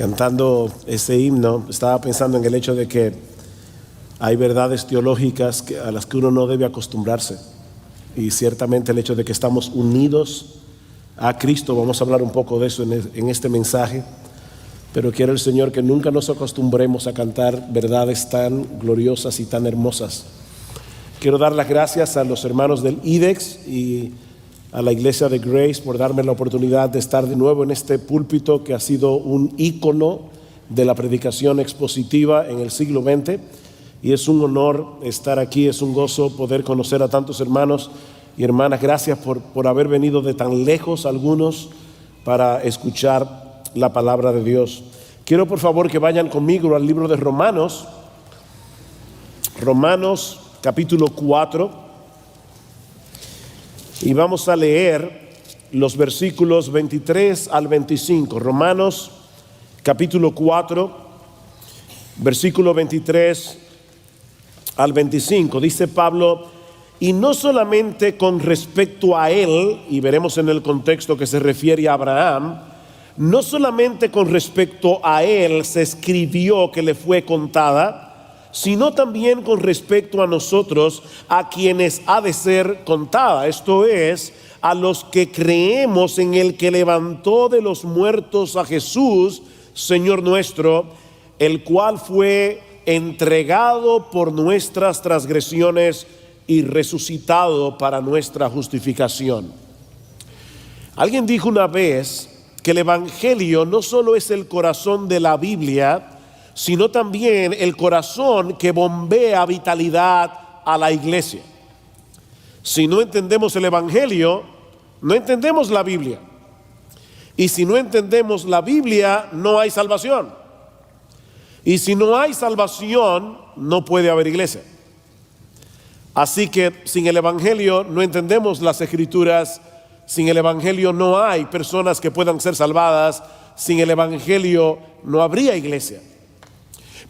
Cantando ese himno, estaba pensando en el hecho de que hay verdades teológicas a las que uno no debe acostumbrarse. Y ciertamente el hecho de que estamos unidos a Cristo, vamos a hablar un poco de eso en este mensaje. Pero quiere el Señor que nunca nos acostumbremos a cantar verdades tan gloriosas y tan hermosas. Quiero dar las gracias a los hermanos del IDEX y a la iglesia de Grace por darme la oportunidad de estar de nuevo en este púlpito que ha sido un ícono de la predicación expositiva en el siglo XX. Y es un honor estar aquí, es un gozo poder conocer a tantos hermanos y hermanas. Gracias por haber venido de tan lejos algunos para escuchar la palabra de Dios. Quiero por favor que vayan conmigo al libro de Romanos, capítulo 4, y vamos a leer los versículos 23 al 25. Romanos capítulo 4, versículo 23 al 25. Dice Pablo: y no solamente con respecto a él, y veremos en el contexto que se refiere a Abraham, no solamente con respecto a él se escribió que le fue contada, sino también con respecto a nosotros, a quienes ha de ser contada. Esto es, a los que creemos en el que levantó de los muertos a Jesús, Señor nuestro, el cual fue entregado por nuestras transgresiones y resucitado para nuestra justificación. Alguien dijo una vez que el Evangelio no solo es el corazón de la Biblia, sino también el corazón que bombea vitalidad a la iglesia. Si no entendemos el Evangelio, no entendemos la Biblia. Y si no entendemos la Biblia, no hay salvación. Y si no hay salvación, no puede haber iglesia. Así que sin el Evangelio no entendemos las Escrituras. Sin el Evangelio no hay personas que puedan ser salvadas. Sin el Evangelio no habría iglesia.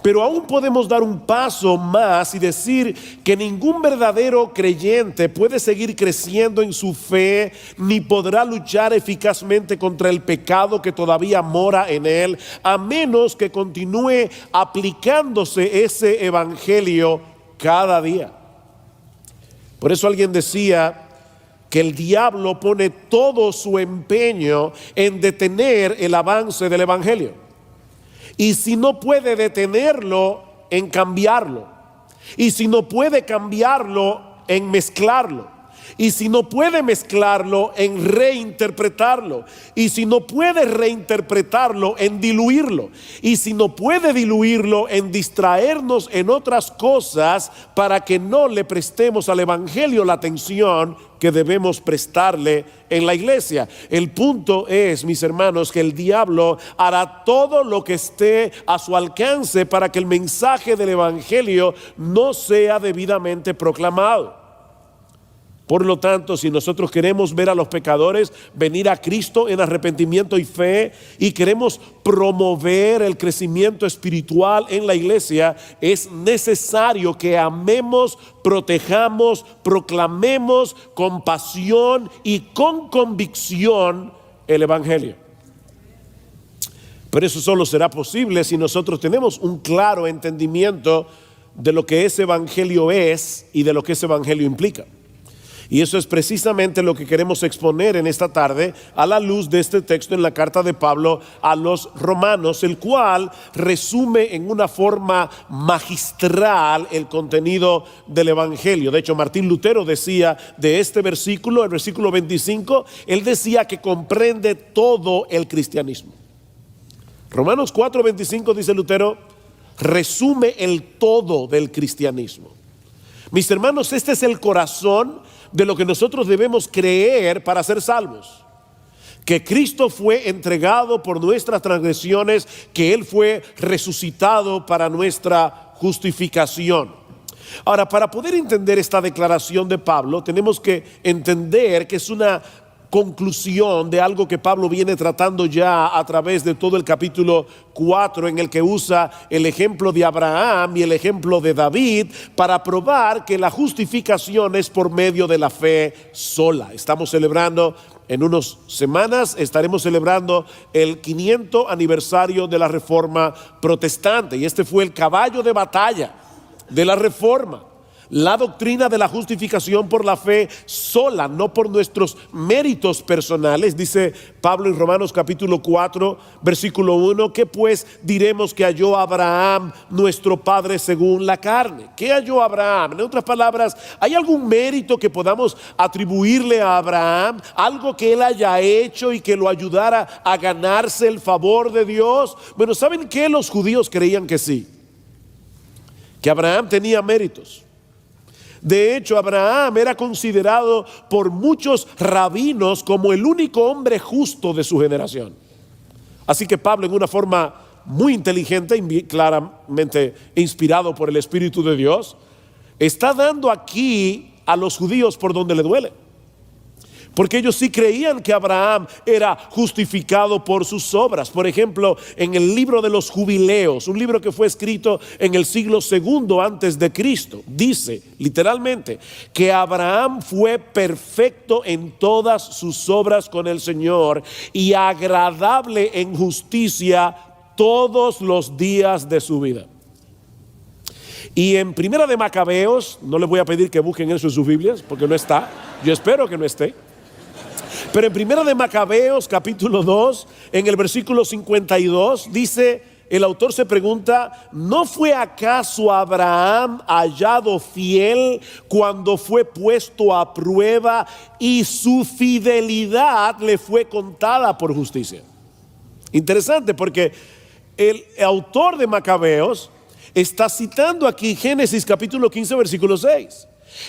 Pero aún podemos dar un paso más y decir que ningún verdadero creyente puede seguir creciendo en su fe, ni podrá luchar eficazmente contra el pecado que todavía mora en él, a menos que continúe aplicándose ese evangelio cada día. Por eso alguien decía que el diablo pone todo su empeño en detener el avance del evangelio. Y si no puede detenerlo, en cambiarlo. Y si no puede cambiarlo, en mezclarlo. Y si no puede mezclarlo, en reinterpretarlo. Y si no puede reinterpretarlo, en diluirlo. Y si no puede diluirlo, en distraernos en otras cosas para que no le prestemos al evangelio la atención que debemos prestarle en la iglesia. El punto es, mis hermanos, que el diablo hará todo lo que esté a su alcance para que el mensaje del evangelio no sea debidamente proclamado. Por lo tanto, si nosotros queremos ver a los pecadores venir a Cristo en arrepentimiento y fe, y queremos promover el crecimiento espiritual en la iglesia, es necesario que amemos, protejamos, proclamemos con pasión y con convicción el evangelio. Pero eso solo será posible si nosotros tenemos un claro entendimiento de lo que ese evangelio es y de lo que ese evangelio implica. Y eso es precisamente lo que queremos exponer en esta tarde a la luz de este texto en la carta de Pablo a los romanos, el cual resume en una forma magistral el contenido del evangelio. De hecho, Martín Lutero decía de este versículo, el versículo 25, él decía que comprende todo el cristianismo. Romanos 4:25, dice Lutero, resume el todo del cristianismo. Mis hermanos, este es el corazón de lo que nosotros debemos creer para ser salvos. Que Cristo fue entregado por nuestras transgresiones, que Él fue resucitado para nuestra justificación. Ahora, para poder entender esta declaración de Pablo, tenemos que entender que es una conclusión de algo que Pablo viene tratando ya a través de todo el capítulo 4, en el que usa el ejemplo de Abraham y el ejemplo de David para probar que la justificación es por medio de la fe sola. Estamos celebrando En unas semanas estaremos celebrando el 500 aniversario de la Reforma Protestante, y este fue el caballo de batalla de la Reforma. La doctrina de la justificación por la fe sola, no por nuestros méritos personales. Dice Pablo en Romanos capítulo 4, versículo 1, ¿qué pues diremos que halló Abraham, nuestro padre según la carne? ¿Qué halló Abraham? En otras palabras, ¿hay algún mérito que podamos atribuirle a Abraham? ¿Algo que él haya hecho y que lo ayudara a ganarse el favor de Dios? Bueno, ¿saben qué? Los judíos creían que sí, que Abraham tenía méritos. De hecho, Abraham era considerado por muchos rabinos como el único hombre justo de su generación. Así que Pablo, en una forma muy inteligente y claramente inspirado por el Espíritu de Dios, está dando aquí a los judíos por donde le duele. Porque ellos sí creían que Abraham era justificado por sus obras. Por ejemplo, en el libro de los Jubileos, un libro que fue escrito en el siglo II antes de Cristo, dice literalmente que Abraham fue perfecto en todas sus obras con el Señor y agradable en justicia todos los días de su vida. Y en Primera de Macabeos, no les voy a pedir que busquen eso en sus Biblias porque no está, yo espero que no esté. Pero en Primera de Macabeos, capítulo 2, en el versículo 52, dice, el autor se pregunta, ¿no fue acaso Abraham hallado fiel cuando fue puesto a prueba y su fidelidad le fue contada por justicia? Interesante, porque el autor de Macabeos está citando aquí Génesis capítulo 15, versículo 6.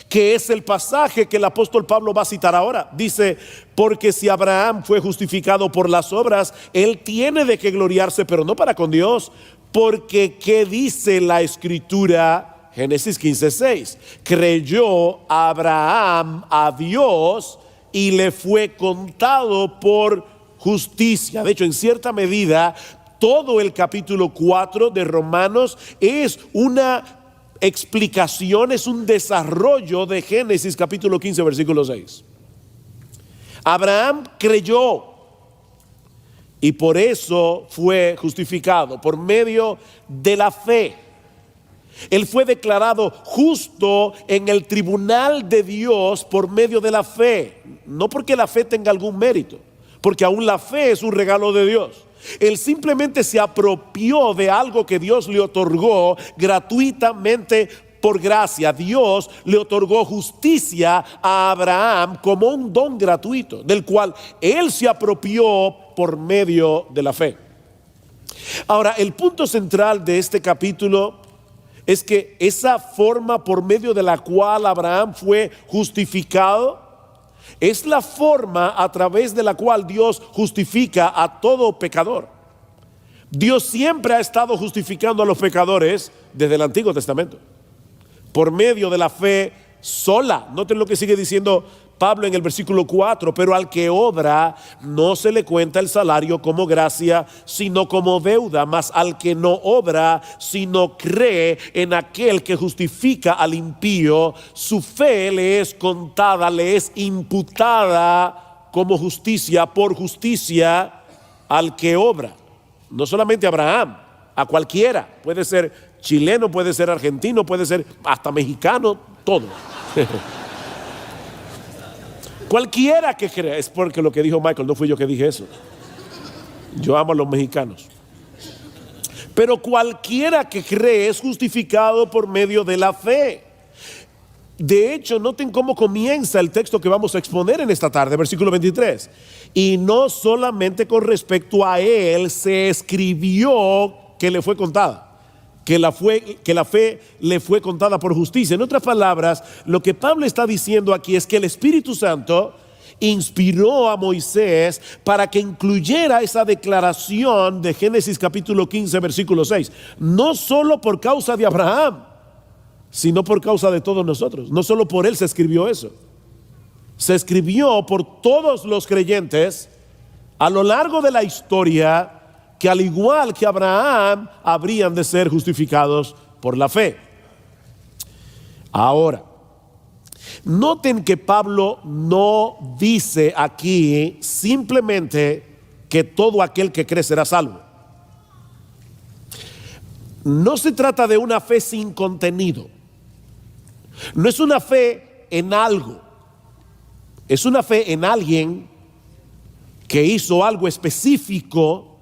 Que es el pasaje que el apóstol Pablo va a citar ahora. Dice, porque si Abraham fue justificado por las obras, él tiene de qué gloriarse, pero no para con Dios, porque ¿qué dice la escritura? Génesis 15:6, creyó Abraham a Dios y le fue contado por justicia. De hecho, en cierta medida, todo el capítulo 4 de Romanos es una explicación, es un desarrollo de Génesis capítulo 15 versículo 6. Abraham creyó y por eso fue justificado por medio de la fe. Él fue declarado justo en el tribunal de Dios por medio de la fe, no porque la fe tenga algún mérito, porque aún la fe es un regalo de Dios. Él simplemente se apropió de algo que Dios le otorgó gratuitamente por gracia. Dios le otorgó justicia a Abraham como un don gratuito, del cual él se apropió por medio de la fe. Ahora, el punto central de este capítulo es que esa forma por medio de la cual Abraham fue justificado es la forma a través de la cual Dios justifica a todo pecador. Dios siempre ha estado justificando a los pecadores desde el Antiguo Testamento, por medio de la fe sola. Noten lo que sigue diciendo Pablo en el versículo 4, pero al que obra no se le cuenta el salario como gracia, sino como deuda, mas al que no obra, sino cree en aquel que justifica al impío, su fe le es contada, le es imputada como justicia, por justicia al que obra. No solamente a Abraham, a cualquiera, puede ser chileno, puede ser argentino, puede ser hasta mexicano, todo. Cualquiera que crea, es porque lo que dijo Michael, no fui yo que dije eso. Yo amo a los mexicanos. Pero cualquiera que cree es justificado por medio de la fe. De hecho, noten cómo comienza el texto que vamos a exponer en esta tarde, versículo 23. Y no solamente con respecto a él se escribió que le fue contada, que la fe le fue contada por justicia. En otras palabras, lo que Pablo está diciendo aquí es que el Espíritu Santo inspiró a Moisés para que incluyera esa declaración de Génesis capítulo 15 versículo 6, no solo por causa de Abraham, sino por causa de todos nosotros. No solo por él se escribió eso, se escribió por todos los creyentes a lo largo de la historia, que al igual que Abraham habrían de ser justificados por la fe. Ahora, Noten que Pablo no dice aquí simplemente que todo aquel que cree será salvo. No se trata de una fe sin contenido. No es una fe en algo. Es una fe en alguien que hizo algo específico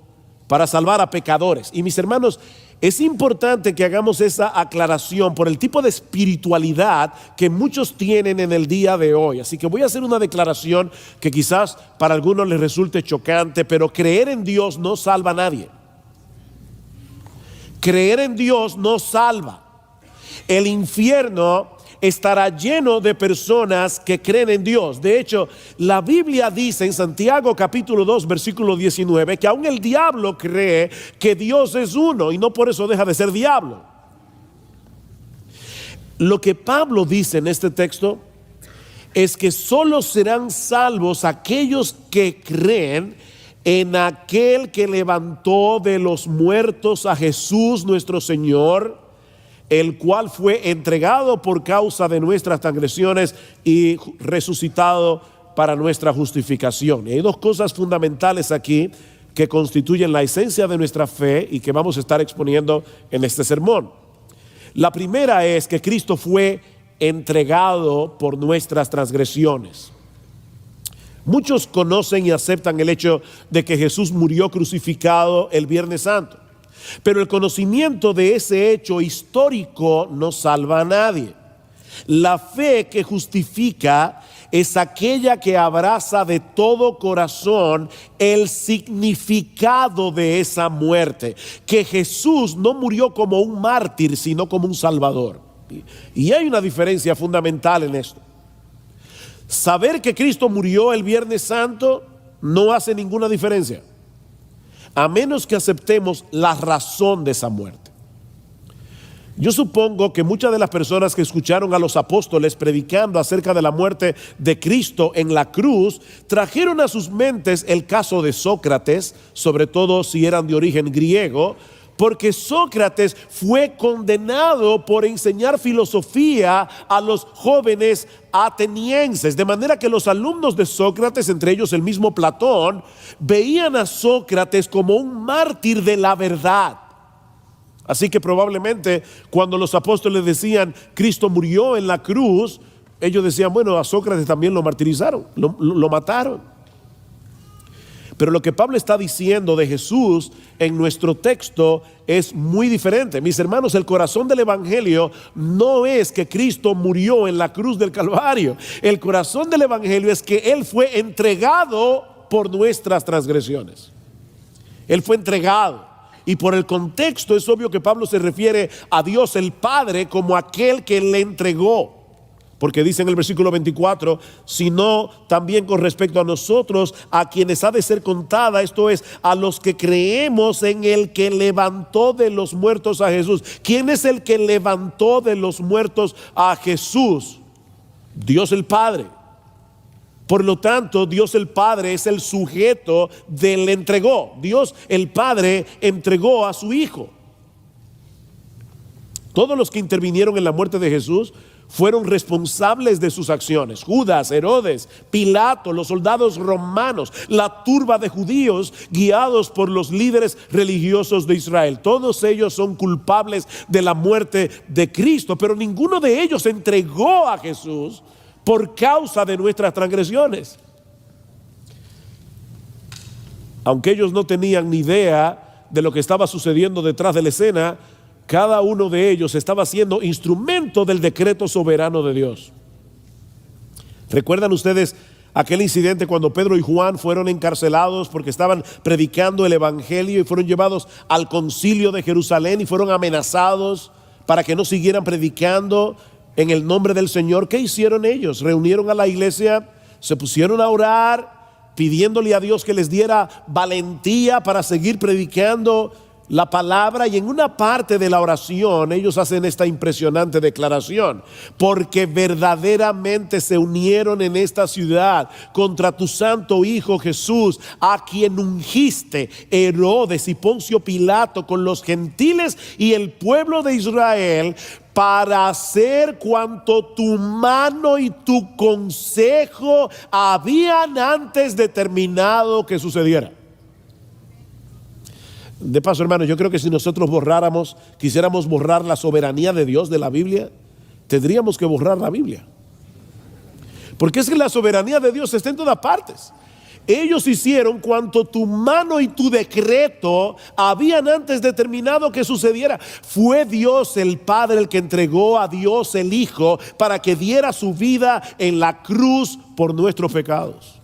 para salvar a pecadores. Y mis hermanos, es importante que hagamos esa aclaración por el tipo de espiritualidad que muchos tienen en el día de hoy. Así que voy a hacer una declaración que quizás para algunos les resulte chocante, pero creer en Dios no salva a nadie. Creer en Dios no salva. El infierno estará lleno de personas que creen en Dios. De hecho, la Biblia dice en Santiago capítulo 2 versículo 19 que aún el diablo cree que Dios es uno y no por eso deja de ser diablo. Lo que Pablo dice en este texto es que solo serán salvos aquellos que creen en aquel que levantó de los muertos a Jesús nuestro Señor, el cual fue entregado por causa de nuestras transgresiones y resucitado para nuestra justificación. Y hay dos cosas fundamentales aquí que constituyen la esencia de nuestra fe y que vamos a estar exponiendo en este sermón. La primera es que Cristo fue entregado por nuestras transgresiones. Muchos conocen y aceptan el hecho de que Jesús murió crucificado el Viernes Santo. Pero el conocimiento de ese hecho histórico no salva a nadie. La fe que justifica es aquella que abraza de todo corazón el significado de esa muerte. Que Jesús no murió como un mártir, sino como un salvador. Y hay una diferencia fundamental en esto. Saber que Cristo murió el Viernes Santo no hace ninguna diferencia, a menos que aceptemos la razón de esa muerte. Yo supongo que muchas de las personas que escucharon a los apóstoles predicando acerca de la muerte de Cristo en la cruz, trajeron a sus mentes el caso de Sócrates, sobre todo si eran de origen griego, porque Sócrates fue condenado por enseñar filosofía a los jóvenes atenienses, de manera que los alumnos de Sócrates, entre ellos el mismo Platón, veían a Sócrates como un mártir de la verdad. Así que probablemente cuando los apóstoles decían Cristo murió en la cruz, ellos decían, bueno, a Sócrates también lo martirizaron, lo mataron. Pero lo que Pablo está diciendo de Jesús en nuestro texto es muy diferente. Mis hermanos, el corazón del evangelio no es que Cristo murió en la cruz del Calvario. El corazón del evangelio es que Él fue entregado por nuestras transgresiones. Él fue entregado. Y por el contexto es obvio que Pablo se refiere a Dios el Padre como aquel que le entregó. Porque dice en el versículo 24, sino también con respecto a nosotros, a quienes ha de ser contada, esto es, a los que creemos en el que levantó de los muertos a Jesús. ¿Quién es el que levantó de los muertos a Jesús? Dios el Padre. Por lo tanto, Dios el Padre es el sujeto del entregó. Dios el Padre entregó a su Hijo. Todos los que intervinieron en la muerte de Jesús fueron responsables de sus acciones. Judas, Herodes, Pilato, los soldados romanos, la turba de judíos guiados por los líderes religiosos de Israel. Todos ellos son culpables de la muerte de Cristo, pero ninguno de ellos entregó a Jesús por causa de nuestras transgresiones. Aunque ellos no tenían ni idea de lo que estaba sucediendo detrás de la escena, cada uno de ellos estaba siendo instrumento del decreto soberano de Dios. ¿Recuerdan ustedes aquel incidente cuando Pedro y Juan fueron encarcelados porque estaban predicando el evangelio y fueron llevados al concilio de Jerusalén y fueron amenazados para que no siguieran predicando en el nombre del Señor? ¿Qué hicieron ellos? Reunieron a la iglesia, se pusieron a orar, pidiéndole a Dios que les diera valentía para seguir predicando la palabra, y en una parte de la oración ellos hacen esta impresionante declaración: porque verdaderamente se unieron en esta ciudad contra tu santo Hijo Jesús, a quien ungiste Herodes y Poncio Pilato con los gentiles y el pueblo de Israel, para hacer cuanto tu mano y tu consejo habían antes determinado que sucediera. De paso, hermanos, yo creo que si nosotros quisiéramos borrar la soberanía de Dios de la Biblia, tendríamos que borrar la Biblia. Porque es que la soberanía de Dios está en todas partes. Ellos hicieron cuanto tu mano y tu decreto habían antes determinado que sucediera. Fue Dios el Padre el que entregó a Dios el Hijo para que diera su vida en la cruz por nuestros pecados.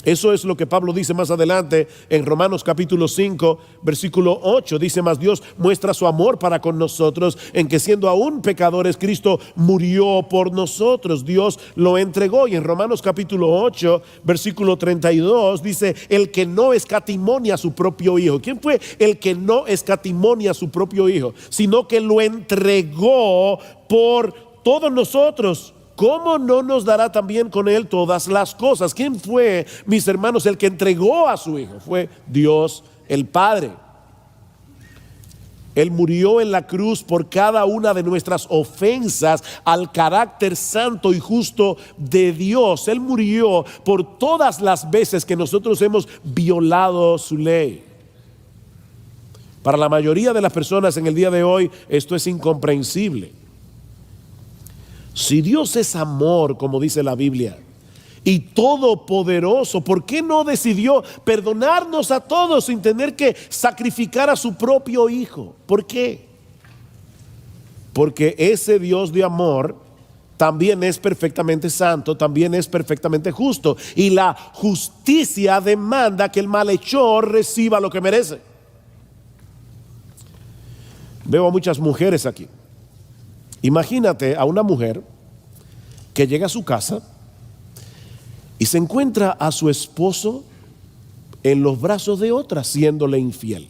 Eso es lo que Pablo dice más adelante en Romanos capítulo 5, versículo 8. Dice: mas Dios muestra su amor para con nosotros, en que siendo aún pecadores, Cristo murió por nosotros. Dios lo entregó. Y en Romanos capítulo 8, versículo 32 dice: el que no escatimonia a su propio Hijo. ¿Quién fue el que no escatimonia a su propio Hijo? Sino que lo entregó por todos nosotros. ¿Cómo no nos dará también con Él todas las cosas? ¿Quién fue, mis hermanos, el que entregó a su Hijo? Fue Dios el Padre. Él murió en la cruz por cada una de nuestras ofensas al carácter santo y justo de Dios. Él murió por todas las veces que nosotros hemos violado su ley. Para la mayoría de las personas en el día de hoy esto es incomprensible. Si Dios es amor, como dice la Biblia, y todopoderoso, ¿por qué no decidió perdonarnos a todos sin tener que sacrificar a su propio Hijo? ¿Por qué? Porque ese Dios de amor también es perfectamente santo, también es perfectamente justo, y la justicia demanda que el malhechor reciba lo que merece. Veo a muchas mujeres aquí. Imagínate a una mujer que llega a su casa y se encuentra a su esposo en los brazos de otra, siéndole infiel.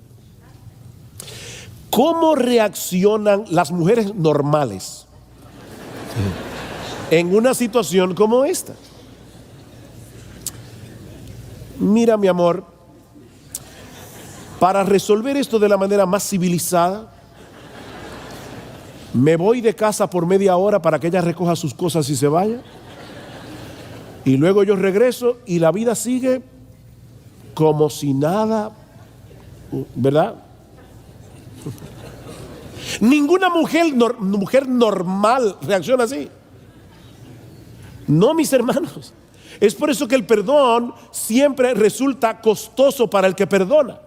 ¿Cómo reaccionan las mujeres normales en una situación como esta? Mira, mi amor, para resolver esto de la manera más civilizada, me voy de casa por media hora para que ella recoja sus cosas y se vaya, y luego yo regreso y la vida sigue como si nada, ¿verdad? Ninguna mujer normal reacciona así. No, mis hermanos. Es por eso que el perdón siempre resulta costoso para el que perdona.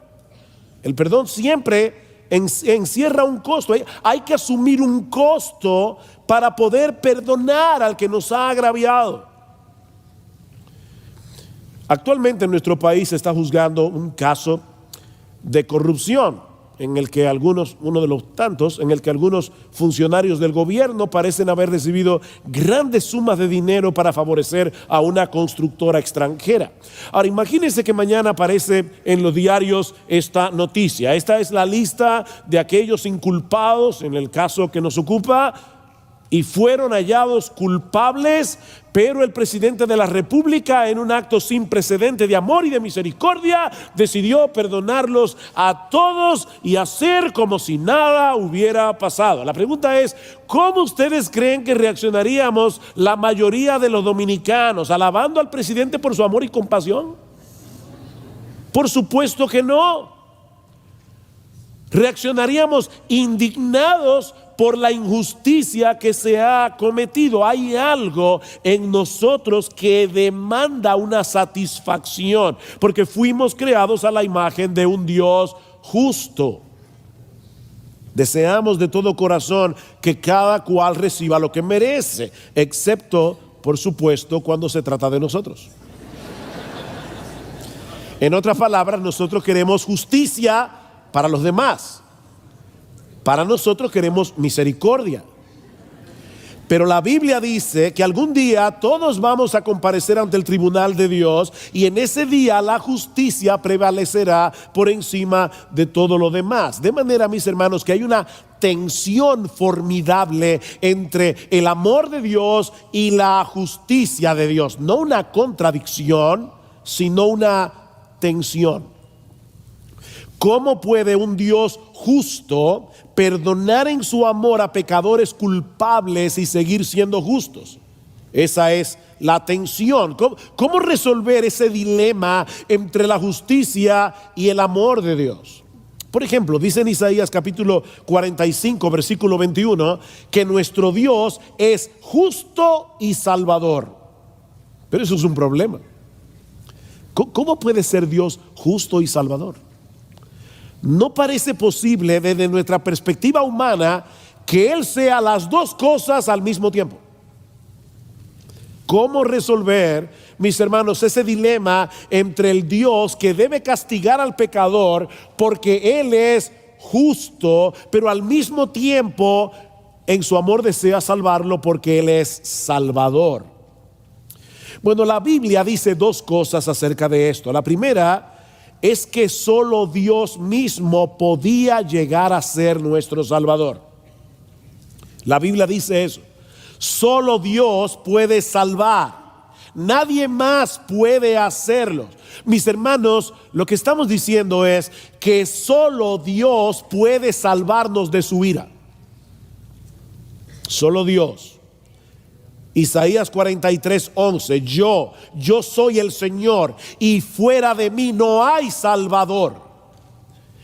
El perdón siempre encierra un costo. Hay que asumir un costo para poder perdonar al que nos ha agraviado. Actualmente en nuestro país se está juzgando un caso de corrupción en el que algunos funcionarios del gobierno parecen haber recibido grandes sumas de dinero para favorecer a una constructora extranjera. Ahora, imagínense que mañana aparece en los diarios esta noticia. Esta es la lista de aquellos inculpados en el caso que nos ocupa y fueron hallados culpables, pero el presidente de la República, en un acto sin precedente de amor y de misericordia, decidió perdonarlos a todos y hacer como si nada hubiera pasado. La pregunta es: ¿cómo ustedes creen que reaccionaríamos la mayoría de los dominicanos? ¿Alabando al presidente por su amor y compasión? Por supuesto que no. Reaccionaríamos indignados por la injusticia que se ha cometido. Hay algo en nosotros que demanda una satisfacción, porque fuimos creados a la imagen de un Dios justo. Deseamos de todo corazón que cada cual reciba lo que merece, excepto, por supuesto, cuando se trata de nosotros. En otras palabras, nosotros queremos justicia para los demás. Para nosotros queremos misericordia. Pero la Biblia dice que algún día todos vamos a comparecer ante el tribunal de Dios, y en ese día la justicia prevalecerá por encima de todo lo demás. De manera, mis hermanos, que hay una tensión formidable entre el amor de Dios y la justicia de Dios. No una contradicción, sino una tensión. ¿Cómo puede un Dios justo perdonar en su amor a pecadores culpables y seguir siendo justos? Esa es la tensión. ¿Cómo resolver ese dilema entre la justicia y el amor de Dios? Por ejemplo, dice en Isaías capítulo 45, versículo 21, que nuestro Dios es justo y salvador. Pero eso es un problema. ¿Cómo puede ser Dios justo y salvador? No parece posible desde nuestra perspectiva humana que Él sea las dos cosas al mismo tiempo. ¿Cómo resolver, mis hermanos, ese dilema entre el Dios que debe castigar al pecador porque Él es justo, pero al mismo tiempo en su amor desea salvarlo porque Él es salvador? Bueno, la Biblia dice dos cosas acerca de esto. La primera es que solo Dios mismo podía llegar a ser nuestro Salvador. La Biblia dice eso. Solo Dios puede salvar. Nadie más puede hacerlo. Mis hermanos, lo que estamos diciendo es que solo Dios puede salvarnos de su ira. Solo Dios. Isaías 43:11, yo soy el Señor y fuera de mí no hay salvador.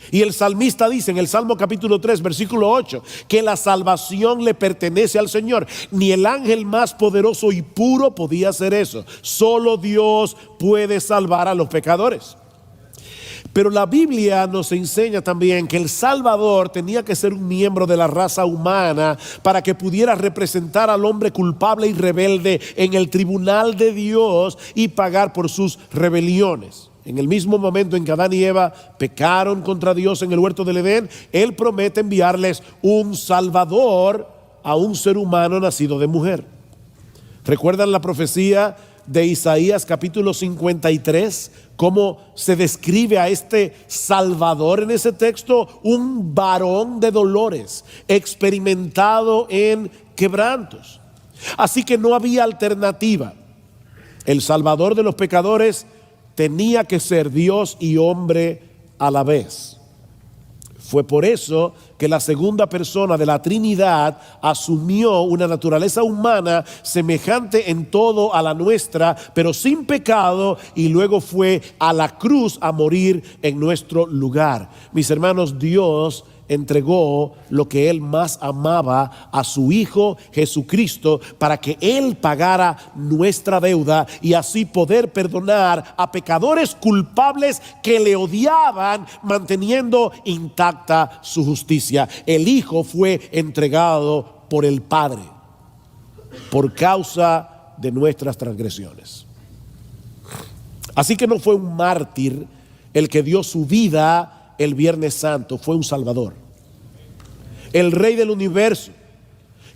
Y el salmista dice en el Salmo capítulo 3 versículo 8 que la salvación le pertenece al Señor. Ni el ángel más poderoso y puro podía hacer eso. Solo Dios puede salvar a los pecadores. Pero la Biblia nos enseña también que el Salvador tenía que ser un miembro de la raza humana para que pudiera representar al hombre culpable y rebelde en el tribunal de Dios y pagar por sus rebeliones. En el mismo momento en que Adán y Eva pecaron contra Dios en el huerto del Edén, Él promete enviarles un Salvador a un ser humano nacido de mujer. ¿Recuerdan la profecía de Isaías capítulo 53? ¿Cómo se describe a este Salvador en ese texto? Un varón de dolores, experimentado en quebrantos. Así que no había alternativa. El Salvador de los pecadores tenía que ser Dios y hombre a la vez. Fue por eso que la segunda persona de la Trinidad asumió una naturaleza humana semejante en todo a la nuestra, pero sin pecado, y luego fue a la cruz a morir en nuestro lugar. Mis hermanos, Dios entregó lo que Él más amaba a su Hijo Jesucristo para que Él pagara nuestra deuda y así poder perdonar a pecadores culpables que le odiaban, manteniendo intacta su justicia. El Hijo fue entregado por el Padre por causa de nuestras transgresiones. Así que no fue un mártir el que dio su vida el Viernes Santo, fue un Salvador. El Rey del universo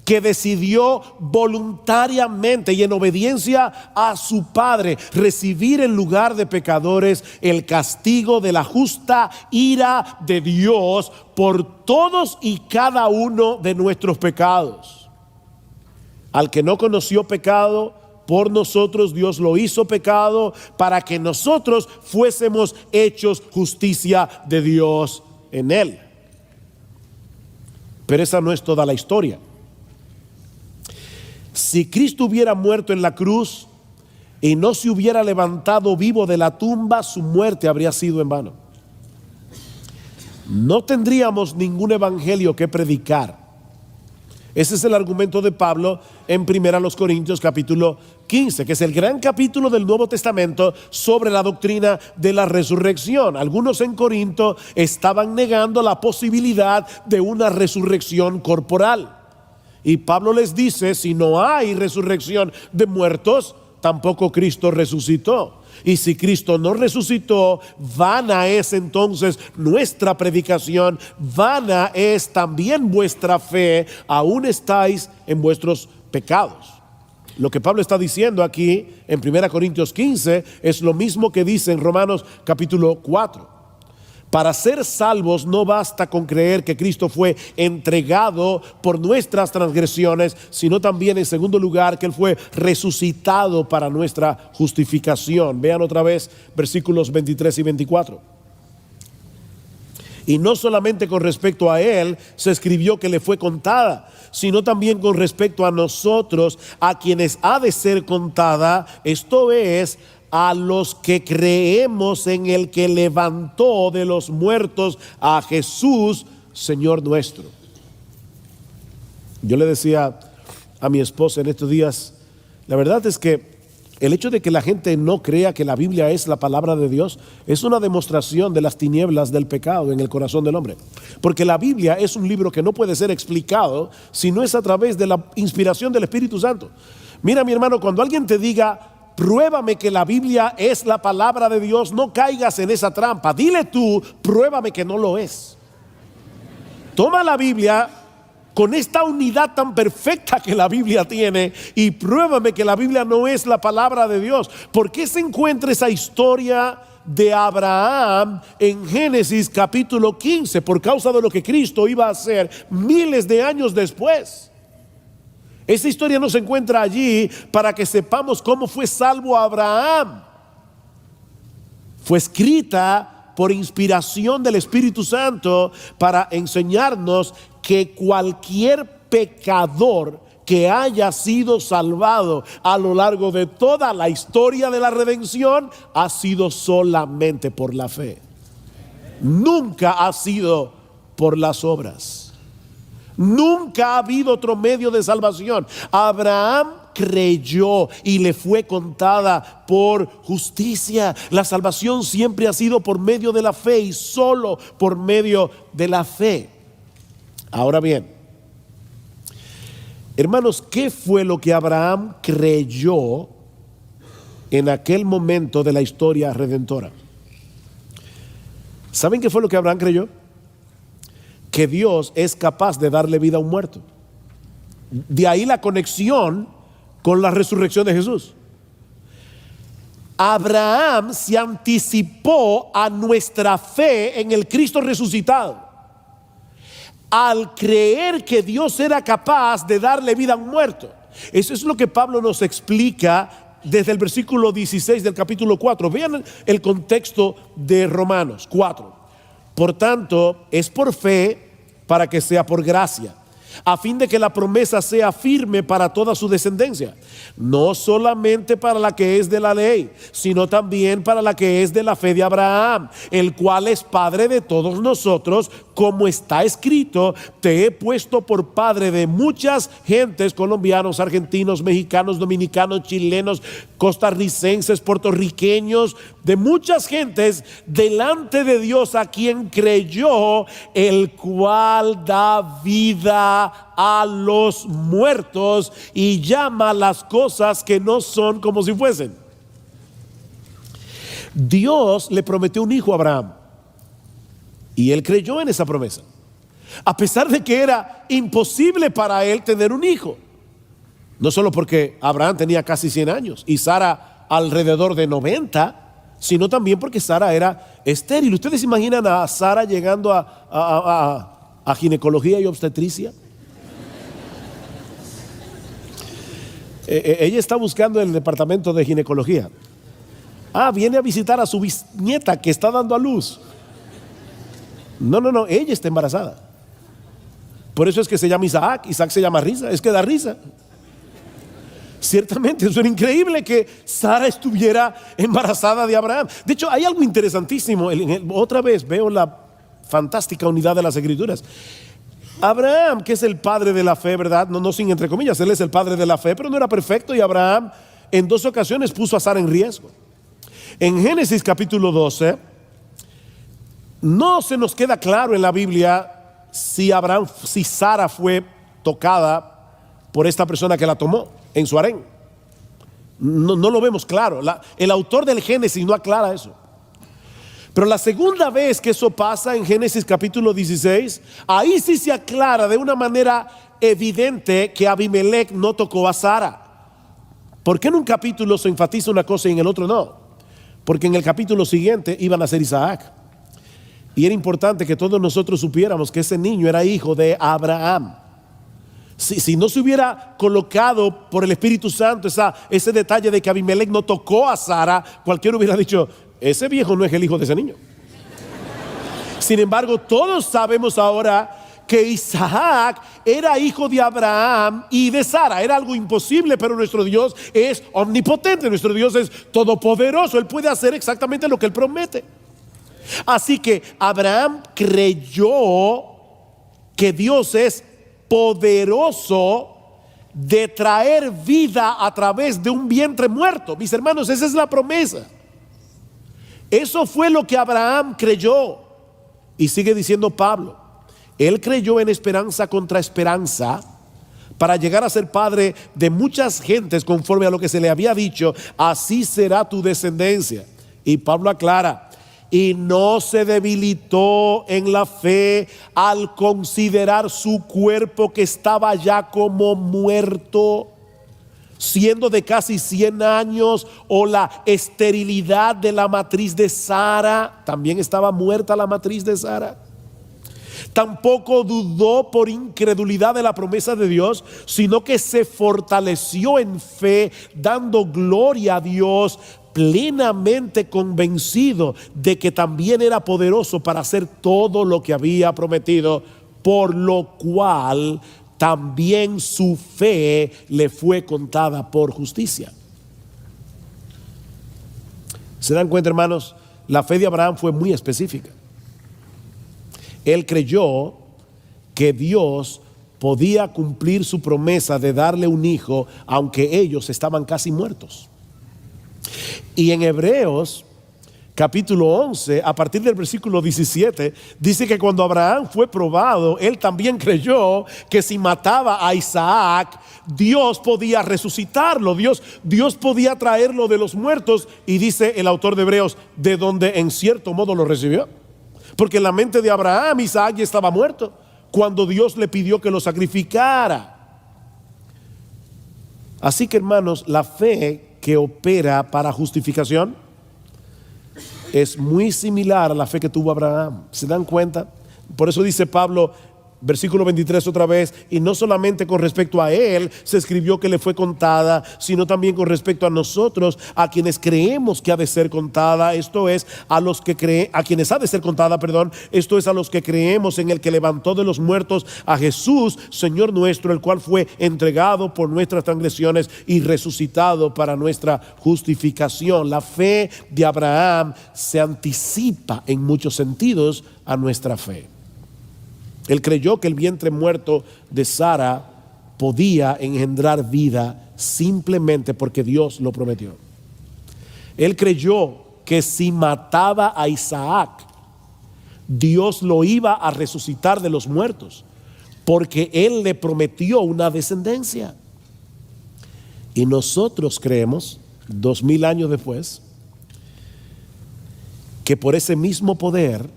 que decidió voluntariamente y en obediencia a su Padre recibir en lugar de pecadores el castigo de la justa ira de Dios por todos y cada uno de nuestros pecados. Al que no conoció pecado, por nosotros Dios lo hizo pecado para que nosotros fuésemos hechos justicia de Dios en él. Pero esa no es toda la historia. Si Cristo hubiera muerto en la cruz y no se hubiera levantado vivo de la tumba, su muerte habría sido en vano. No tendríamos ningún evangelio que predicar. Ese es el argumento de Pablo en 1 Corintios capítulo 15, que es el gran capítulo del Nuevo Testamento sobre la doctrina de la resurrección. Algunos en Corinto estaban negando la posibilidad de una resurrección corporal. Y Pablo les dice, si no hay resurrección de muertos, tampoco Cristo resucitó. Y si Cristo no resucitó, vana es entonces nuestra predicación, vana es también vuestra fe, aún estáis en vuestros pecados. Lo que Pablo está diciendo aquí en 1 Corintios 15 es lo mismo que dice en Romanos capítulo 4. Para ser salvos no basta con creer que Cristo fue entregado por nuestras transgresiones, sino también, en segundo lugar, que Él fue resucitado para nuestra justificación. Vean otra vez versículos 23 y 24. Y no solamente con respecto a Él se escribió que le fue contada, sino también con respecto a nosotros, a quienes ha de ser contada, esto es, a los que creemos en el que levantó de los muertos a Jesús, Señor nuestro. Yo le decía a mi esposa en estos días, la verdad es que el hecho de que la gente no crea que la Biblia es la palabra de Dios es una demostración de las tinieblas del pecado en el corazón del hombre. Porque la Biblia es un libro que no puede ser explicado si no es a través de la inspiración del Espíritu Santo. Mira, mi hermano, cuando alguien te diga, pruébame que la Biblia es la palabra de Dios, no caigas en esa trampa. Dile tú, pruébame que no lo es. Toma la Biblia con esta unidad tan perfecta que la Biblia tiene y pruébame que la Biblia no es la palabra de Dios. ¿Por qué se encuentra esa historia de Abraham en Génesis capítulo 15? Por causa de lo que Cristo iba a hacer miles de años después. Esa historia no se encuentra allí para que sepamos cómo fue salvo Abraham. Fue escrita por inspiración del Espíritu Santo para enseñarnos que cualquier pecador que haya sido salvado a lo largo de toda la historia de la redención ha sido solamente por la fe. Nunca ha sido por las obras. Nunca ha habido otro medio de salvación. Abraham creyó y le fue contada por justicia. La salvación siempre ha sido por medio de la fe y solo por medio de la fe. Ahora bien, hermanos, ¿qué fue lo que Abraham creyó en aquel momento de la historia redentora? ¿Saben qué fue lo que Abraham creyó? Que Dios es capaz de darle vida a un muerto. De ahí la conexión con la resurrección de Jesús. Abraham se anticipó a nuestra fe en el Cristo resucitado al creer que Dios era capaz de darle vida a un muerto. Eso es lo que Pablo nos explica desde el versículo 16 del capítulo 4. Vean el contexto de Romanos 4. Por tanto, es por fe para que sea por gracia, a fin de que la promesa sea firme para toda su descendencia, no solamente para la que es de la ley, sino también para la que es de la fe de Abraham, el cual es padre de todos nosotros, como está escrito: te he puesto por padre de muchas gentes, colombianos, argentinos, mexicanos, dominicanos, chilenos, costarricenses, puertorriqueños, de muchas gentes delante de Dios, a quien creyó, el cual da vida a los muertos y llama las cosas que no son como si fuesen. Dios le prometió un hijo a Abraham y él creyó en esa promesa, a pesar de que era imposible para él tener un hijo. No solo porque Abraham tenía casi 100 años y Sara alrededor de 90, sino también porque Sara era estéril. ¿Ustedes imaginan a Sara llegando a ginecología y obstetricia? Ella está buscando el departamento de ginecología. Viene a visitar a su bisnieta que está dando a luz. No, ella está embarazada. Por eso es que se llama Isaac. Isaac se llama risa, es que da risa. Ciertamente, eso era increíble que Sara estuviera embarazada de Abraham. De hecho, hay algo interesantísimo. Otra vez veo la fantástica unidad de las Escrituras. Abraham, que es el padre de la fe, ¿verdad? No sin entre comillas, él es el padre de la fe, pero no era perfecto, y Abraham en 2 ocasiones puso a Sara en riesgo. En Génesis capítulo 12, no se nos queda claro en la Biblia si Sara fue tocada por esta persona que la tomó en su harén. No lo vemos claro. El autor del Génesis no aclara eso. Pero la segunda vez que eso pasa, en Génesis capítulo 16, ahí sí se aclara de una manera evidente que Abimelech no tocó a Sara. ¿Por qué en un capítulo se enfatiza una cosa y en el otro no? Porque en el capítulo siguiente iba a nacer Isaac. Y era importante que todos nosotros supiéramos que ese niño era hijo de Abraham. Si no se hubiera colocado por el Espíritu Santo ese detalle de que Abimelech no tocó a Sara, cualquiera hubiera dicho, ese viejo no es el hijo de ese niño. Sin embargo, todos sabemos ahora que Isaac era hijo de Abraham y de Sara. Era algo imposible, pero nuestro Dios es omnipotente, nuestro Dios es todopoderoso. Él puede hacer exactamente lo que Él promete. Así que Abraham creyó que Dios es poderoso de traer vida a través de un vientre muerto. Mis hermanos, esa es la promesa. Eso fue lo que Abraham creyó. Y sigue diciendo Pablo, él creyó en esperanza contra esperanza para llegar a ser padre de muchas gentes conforme a lo que se le había dicho, así será tu descendencia. Y Pablo aclara, y no se debilitó en la fe al considerar su cuerpo que estaba ya como muerto, siendo de casi 100 años, o la esterilidad de la matriz de Sara, también estaba muerta la matriz de Sara. Tampoco dudó por incredulidad de la promesa de Dios, sino que se fortaleció en fe, dando gloria a Dios, plenamente convencido de que también era poderoso para hacer todo lo que había prometido, por lo cual también su fe le fue contada por justicia. ¿Se dan cuenta, hermanos? La fe de Abraham fue muy específica. Él creyó que Dios podía cumplir su promesa de darle un hijo, aunque ellos estaban casi muertos. Y en Hebreos capítulo 11, a partir del versículo 17, dice que cuando Abraham fue probado, él también creyó que si mataba a Isaac, Dios podía resucitarlo, Dios podía traerlo de los muertos. Y dice el autor de Hebreos, de donde en cierto modo lo recibió. Porque en la mente de Abraham, Isaac ya estaba muerto cuando Dios le pidió que lo sacrificara. Así que, hermanos, la fe que opera para justificación es muy similar a la fe que tuvo Abraham. ¿Se dan cuenta? Por eso dice Pablo, versículo 23 otra vez, y no solamente con respecto a él se escribió que le fue contada, sino también con respecto a nosotros, a quienes creemos que ha de ser contada. Esto es a quienes ha de ser contada, esto es a los que creemos en el que levantó de los muertos a Jesús, Señor nuestro, el cual fue entregado por nuestras transgresiones y resucitado para nuestra justificación. La fe de Abraham se anticipa en muchos sentidos a nuestra fe. Él creyó que el vientre muerto de Sara podía engendrar vida simplemente porque Dios lo prometió. Él creyó que si mataba a Isaac, Dios lo iba a resucitar de los muertos, porque Él le prometió una descendencia. Y nosotros creemos, 2000 años después, que por ese mismo poder,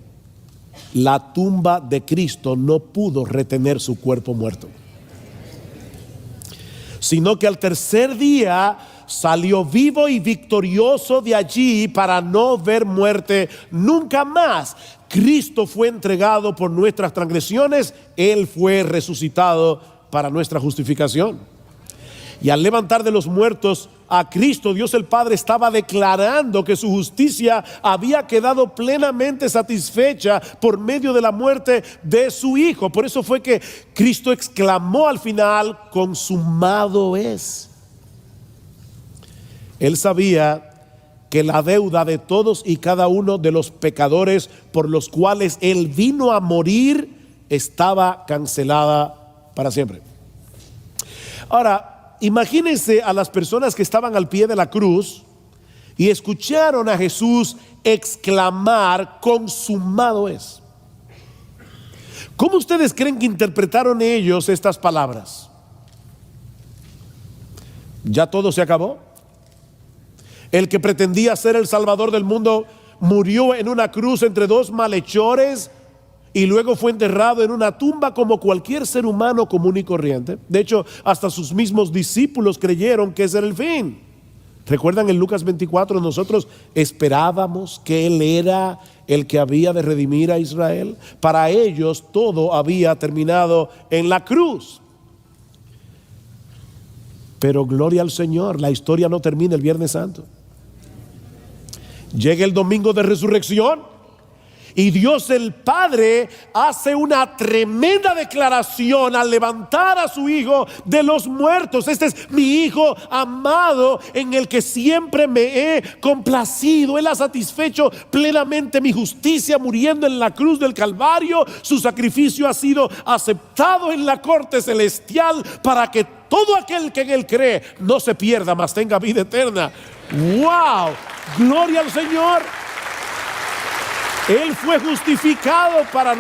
la tumba de Cristo no pudo retener su cuerpo muerto, sino que al tercer día salió vivo y victorioso de allí para no ver muerte nunca más. Cristo fue entregado por nuestras transgresiones, Él fue resucitado para nuestra justificación. Y al levantar de los muertos a Cristo, Dios el Padre estaba declarando que su justicia había quedado plenamente satisfecha por medio de la muerte de su Hijo. Por eso fue que Cristo exclamó al final, consumado es. Él sabía que la deuda de todos y cada uno de los pecadores por los cuales Él vino a morir estaba cancelada para siempre. Ahora, imagínense a las personas que estaban al pie de la cruz y escucharon a Jesús exclamar, consumado es. ¿Cómo ustedes creen que interpretaron ellos estas palabras? ¿Ya todo se acabó? El que pretendía ser el Salvador del mundo murió en una cruz entre dos malhechores y luego fue enterrado en una tumba como cualquier ser humano común y corriente. De hecho, hasta sus mismos discípulos creyeron que ese era el fin. ¿Recuerdan en Lucas 24? Nosotros esperábamos que Él era el que había de redimir a Israel. Para ellos todo había terminado en la cruz. Pero gloria al Señor, la historia no termina el Viernes Santo. Llega el domingo de resurrección y Dios el Padre hace una tremenda declaración al levantar a su Hijo de los muertos. Este es mi Hijo amado en el que siempre me he complacido. Él ha satisfecho plenamente mi justicia muriendo en la cruz del Calvario. Su sacrificio ha sido aceptado en la corte celestial para que todo aquel que en Él cree no se pierda, mas tenga vida eterna. ¡Wow! ¡Gloria al Señor! Él fue resucitado para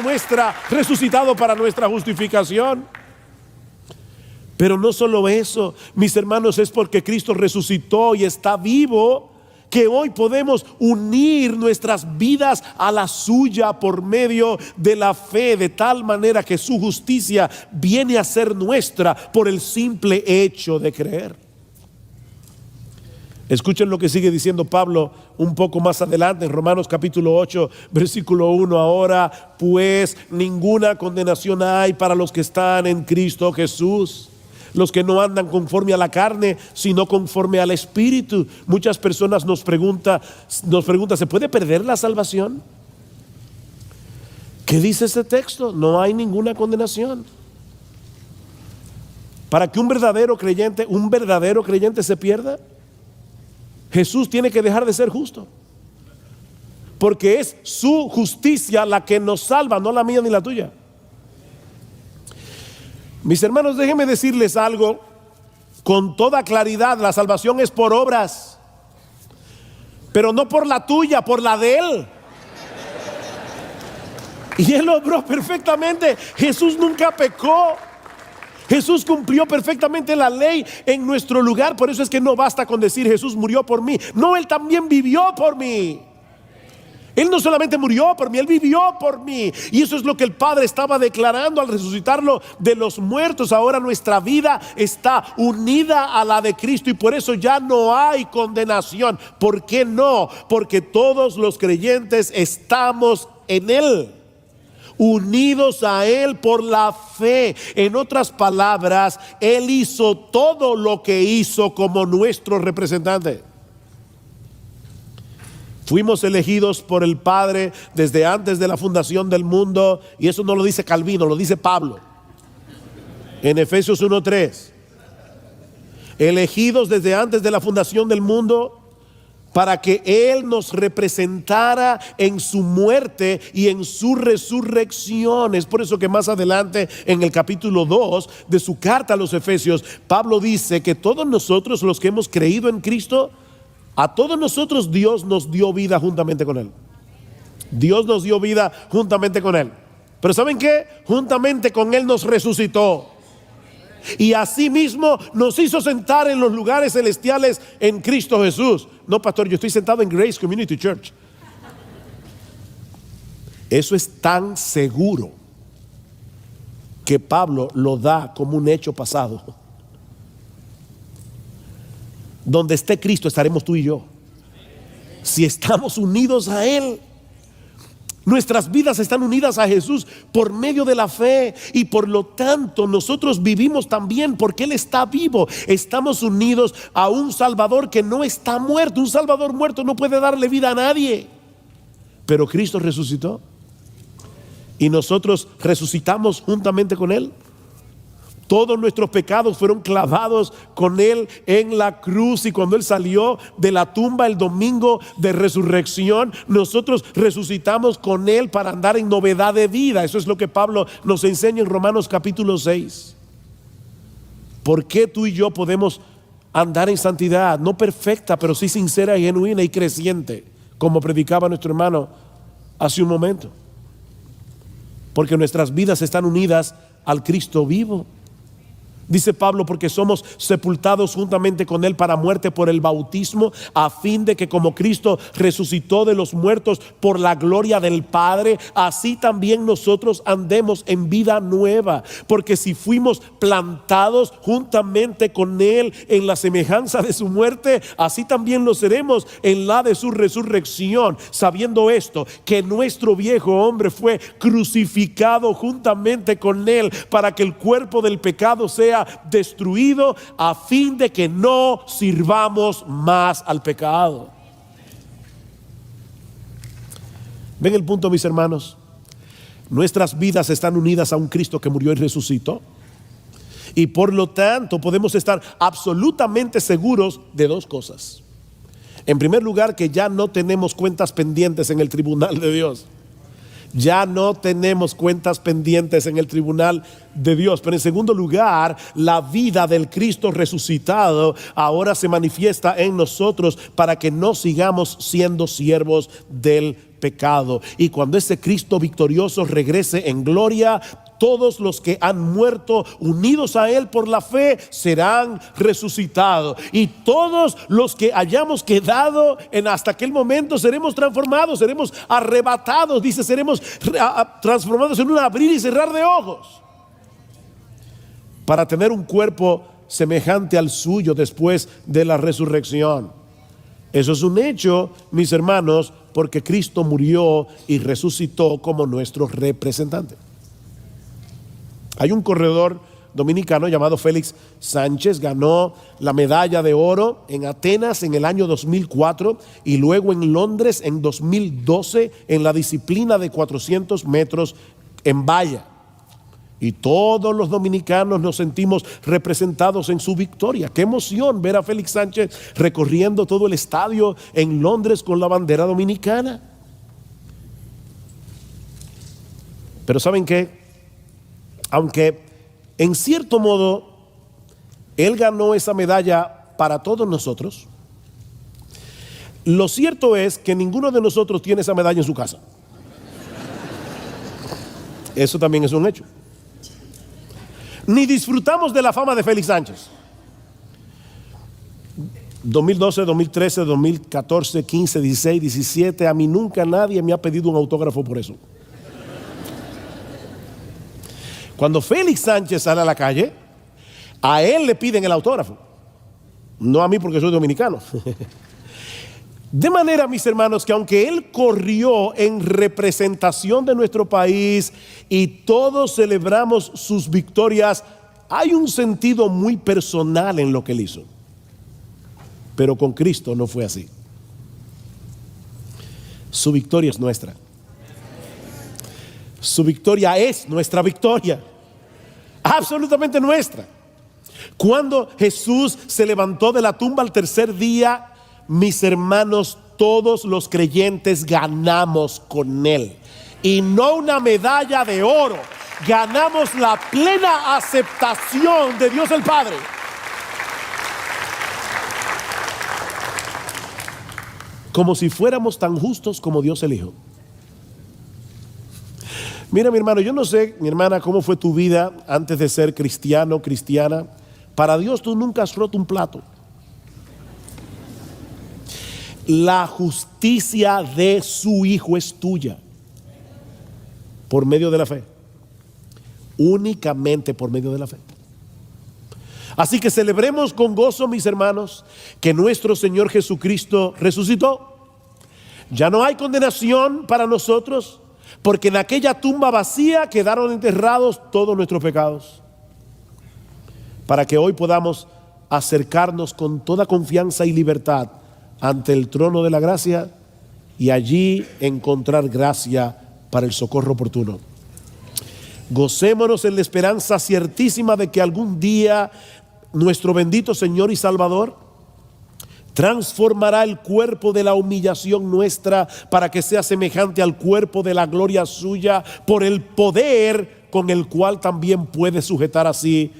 nuestra justificación. Pero no solo eso, mis hermanos, es porque Cristo resucitó y está vivo que hoy podemos unir nuestras vidas a la suya por medio de la fe, de tal manera que su justicia viene a ser nuestra por el simple hecho de creer. Escuchen lo que sigue diciendo Pablo un poco más adelante en Romanos capítulo 8 versículo 1. Ahora pues ninguna condenación hay para los que están en Cristo Jesús, los que no andan conforme a la carne, sino conforme al Espíritu. Muchas personas nos preguntan, ¿se puede perder la salvación? ¿Qué dice este texto? No hay ninguna condenación. Para que un verdadero creyente se pierda, Jesús tiene que dejar de ser justo, porque es su justicia la que nos salva, no la mía ni la tuya. Mis hermanos, déjenme decirles algo con toda claridad: la salvación es por obras, pero no por la tuya, por la de Él. Y Él obró perfectamente. Jesús nunca pecó. Jesús cumplió perfectamente la ley en nuestro lugar. Por eso es que no basta con decir Jesús murió por mí. No, Él también vivió por mí. Él no solamente murió por mí, Él vivió por mí. Y eso es lo que el Padre estaba declarando al resucitarlo de los muertos. Ahora nuestra vida está unida a la de Cristo y por eso ya no hay condenación. ¿Por qué no? Porque todos los creyentes estamos en Él, unidos a Él por la fe. En otras palabras, Él hizo todo lo que hizo como nuestro representante. Fuimos elegidos por el Padre desde antes de la fundación del mundo, y eso no lo dice Calvino, lo dice Pablo en Efesios 1:3. Elegidos desde antes de la fundación del mundo para que Él nos representara en su muerte y en su resurrección. Es por eso que más adelante en el capítulo 2 de su carta a los Efesios, Pablo dice que todos nosotros los que hemos creído en Cristo, a todos nosotros Dios nos dio vida juntamente con Él. Dios nos dio vida juntamente con Él. Pero ¿saben qué? Juntamente con Él nos resucitó. Y asimismo nos hizo sentar en los lugares celestiales en Cristo Jesús. No, pastor, yo estoy sentado en Grace Community Church. Eso es tan seguro que Pablo lo da como un hecho pasado. Donde esté Cristo estaremos tú y yo. Si estamos unidos a Él, nuestras vidas están unidas a Jesús por medio de la fe, y por lo tanto nosotros vivimos también porque Él está vivo. Estamos unidos a un Salvador que no está muerto. Un Salvador muerto no puede darle vida a nadie, pero Cristo resucitó y nosotros resucitamos juntamente con Él. Todos nuestros pecados fueron clavados con Él en la cruz, y cuando Él salió de la tumba el domingo de resurrección, nosotros resucitamos con Él para andar en novedad de vida. Eso es lo que Pablo nos enseña en Romanos capítulo 6. ¿Por qué tú y yo podemos andar en santidad? No perfecta, pero sí sincera y genuina y creciente, como predicaba nuestro hermano hace un momento. Porque nuestras vidas están unidas al Cristo vivo. Dice Pablo, porque somos sepultados juntamente con Él para muerte por el bautismo, a fin de que como Cristo resucitó de los muertos por la gloria del Padre, así también nosotros andemos en vida nueva. Porque si fuimos plantados juntamente con Él en la semejanza de su muerte, así también lo seremos en la de su resurrección. Sabiendo esto, que nuestro viejo hombre fue crucificado juntamente con Él, para que el cuerpo del pecado sea destruido, a fin de que no sirvamos más al pecado. ¿Ven el punto, mis hermanos? Nuestras vidas están unidas a un Cristo que murió y resucitó, y por lo tanto podemos estar absolutamente seguros de dos cosas. En primer lugar, que ya no tenemos cuentas pendientes en el tribunal de Dios. Ya no tenemos cuentas pendientes en el tribunal de Dios. Pero en segundo lugar, la vida del Cristo resucitado ahora se manifiesta en nosotros para que no sigamos siendo siervos del pecado. Y cuando ese Cristo victorioso regrese en gloria, todos los que han muerto unidos a Él por la fe serán resucitados, y todos los que hayamos quedado en hasta aquel momento seremos transformados, seremos arrebatados, dice, seremos transformados en un abrir y cerrar de ojos, para tener un cuerpo semejante al suyo después de la resurrección. Eso es un hecho, mis hermanos, porque Cristo murió y resucitó como nuestro representante. Hay un corredor dominicano llamado Félix Sánchez, ganó la medalla de oro en Atenas en el año 2004 y luego en Londres en 2012 en la disciplina de 400 metros en valla. Y todos los dominicanos nos sentimos representados en su victoria. Qué emoción ver a Félix Sánchez recorriendo todo el estadio en Londres con la bandera dominicana. Pero ¿saben qué? Aunque en cierto modo él ganó esa medalla para todos nosotros, lo cierto es que ninguno de nosotros tiene esa medalla en su casa. Eso también es un hecho. Ni disfrutamos de la fama de Félix Sánchez. 2012, 2013, 2014, 15, 16, 17, a mí nunca nadie me ha pedido un autógrafo por eso. Cuando Félix Sánchez sale a la calle, a él le piden el autógrafo, no a mí porque soy dominicano. De manera, mis hermanos, que aunque él corrió en representación de nuestro país y todos celebramos sus victorias, hay un sentido muy personal en lo que él hizo. Pero con Cristo no fue así. Su victoria es nuestra. Su victoria es nuestra victoria, absolutamente nuestra. Cuando Jesús se levantó de la tumba al tercer día, mis hermanos, todos los creyentes ganamos con Él. Y no una medalla de oro, ganamos la plena aceptación de Dios el Padre. Como si fuéramos tan justos como Dios el Hijo. Mira, mi hermano, yo no sé, mi hermana, cómo fue tu vida antes de ser cristiano, cristiana. Para Dios tú nunca has roto un plato. La justicia de su Hijo es tuya por medio de la fe. Únicamente por medio de la fe. Así que celebremos con gozo, mis hermanos, que nuestro Señor Jesucristo resucitó. Ya no hay condenación para nosotros, porque en aquella tumba vacía quedaron enterrados todos nuestros pecados, para que hoy podamos acercarnos con toda confianza y libertad ante el trono de la gracia y allí encontrar gracia para el socorro oportuno. Gocémonos en la esperanza ciertísima de que algún día nuestro bendito Señor y Salvador transformará el cuerpo de la humillación nuestra para que sea semejante al cuerpo de la gloria suya, por el poder con el cual también puede sujetar así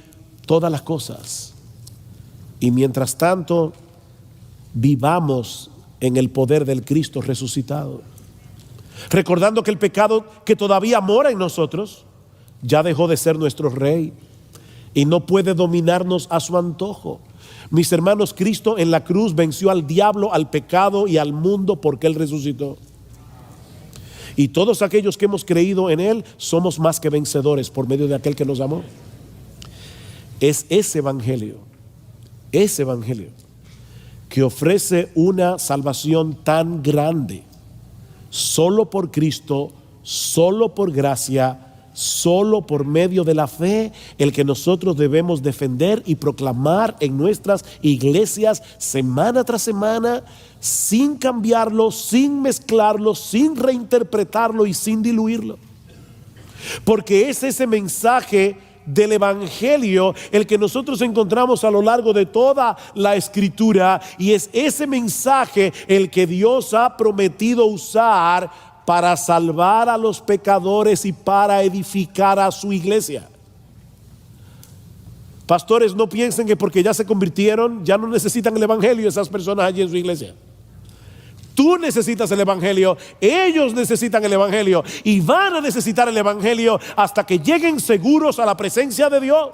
todas las cosas. Y mientras tanto, vivamos en el poder del Cristo resucitado, recordando que el pecado que todavía mora en nosotros ya dejó de ser nuestro rey y no puede dominarnos a su antojo. Mis hermanos, Cristo en la cruz venció al diablo, al pecado y al mundo porque Él resucitó. Y todos aquellos que hemos creído en Él somos más que vencedores por medio de aquel que nos amó. Es ese evangelio que ofrece una salvación tan grande, solo por Cristo, solo por gracia, solo por medio de la fe, el que nosotros debemos defender y proclamar en nuestras iglesias semana tras semana, sin cambiarlo, sin mezclarlo, sin reinterpretarlo y sin diluirlo. Porque es ese mensaje del evangelio el que nosotros encontramos a lo largo de toda la escritura, y es ese mensaje el que Dios ha prometido usar para salvar a los pecadores y para edificar a su iglesia. Pastores, no piensen que porque ya se convirtieron ya no necesitan el evangelio esas personas allí en su iglesia. Tú necesitas el evangelio, ellos necesitan el evangelio y van a necesitar el evangelio hasta que lleguen seguros a la presencia de Dios.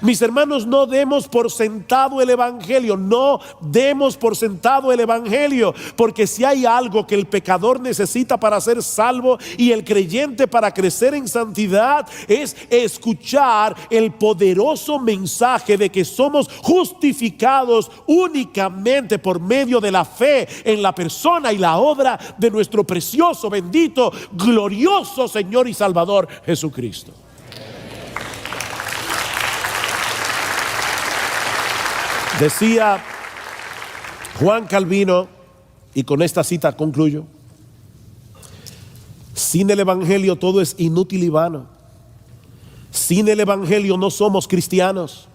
Mis hermanos, no demos por sentado el evangelio, no demos por sentado el evangelio, porque si hay algo que el pecador necesita para ser salvo y el creyente para crecer en santidad, es escuchar el poderoso mensaje de que somos justificados únicamente por medio de la fe en la persona y la obra de nuestro precioso, bendito, glorioso Señor y Salvador Jesucristo. Decía Juan Calvino, y con esta cita concluyo: sin el evangelio todo es inútil y vano. Sin el evangelio no somos cristianos.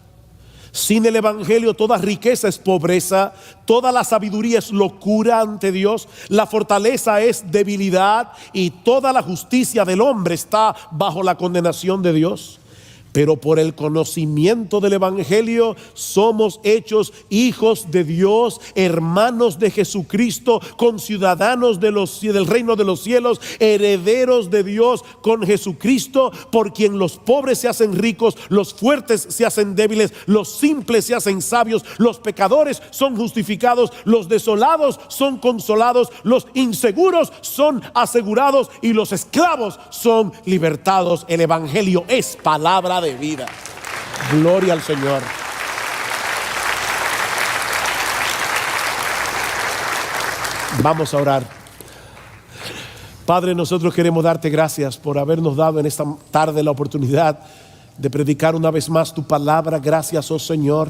Sin el evangelio toda riqueza es pobreza, toda la sabiduría es locura ante Dios, la fortaleza es debilidad y toda la justicia del hombre está bajo la condenación de Dios. Pero por el conocimiento del evangelio somos hechos hijos de Dios, hermanos de Jesucristo, conciudadanos del reino de los cielos, herederos de Dios con Jesucristo, por quien los pobres se hacen ricos, los fuertes se hacen débiles, los simples se hacen sabios, los pecadores son justificados, los desolados son consolados, los inseguros son asegurados y los esclavos son libertados. El evangelio es palabra de vida. Gloria al Señor. Vamos a orar. Padre, nosotros queremos darte gracias por habernos dado en esta tarde la oportunidad de predicar una vez más tu palabra. Gracias, oh Señor,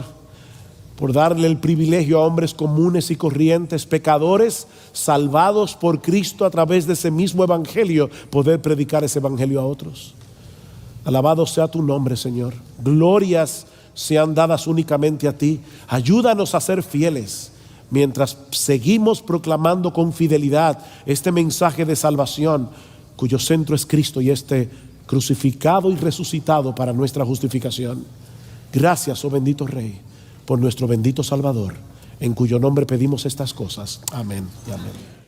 por darle el privilegio a hombres comunes y corrientes, pecadores, salvados por Cristo a través de ese mismo evangelio, poder predicar ese evangelio a otros. Alabado sea tu nombre, Señor. Glorias sean dadas únicamente a ti. Ayúdanos a ser fieles mientras seguimos proclamando con fidelidad este mensaje de salvación, cuyo centro es Cristo y este crucificado y resucitado para nuestra justificación. Gracias, oh bendito Rey, por nuestro bendito Salvador, en cuyo nombre pedimos estas cosas. Amén y amén.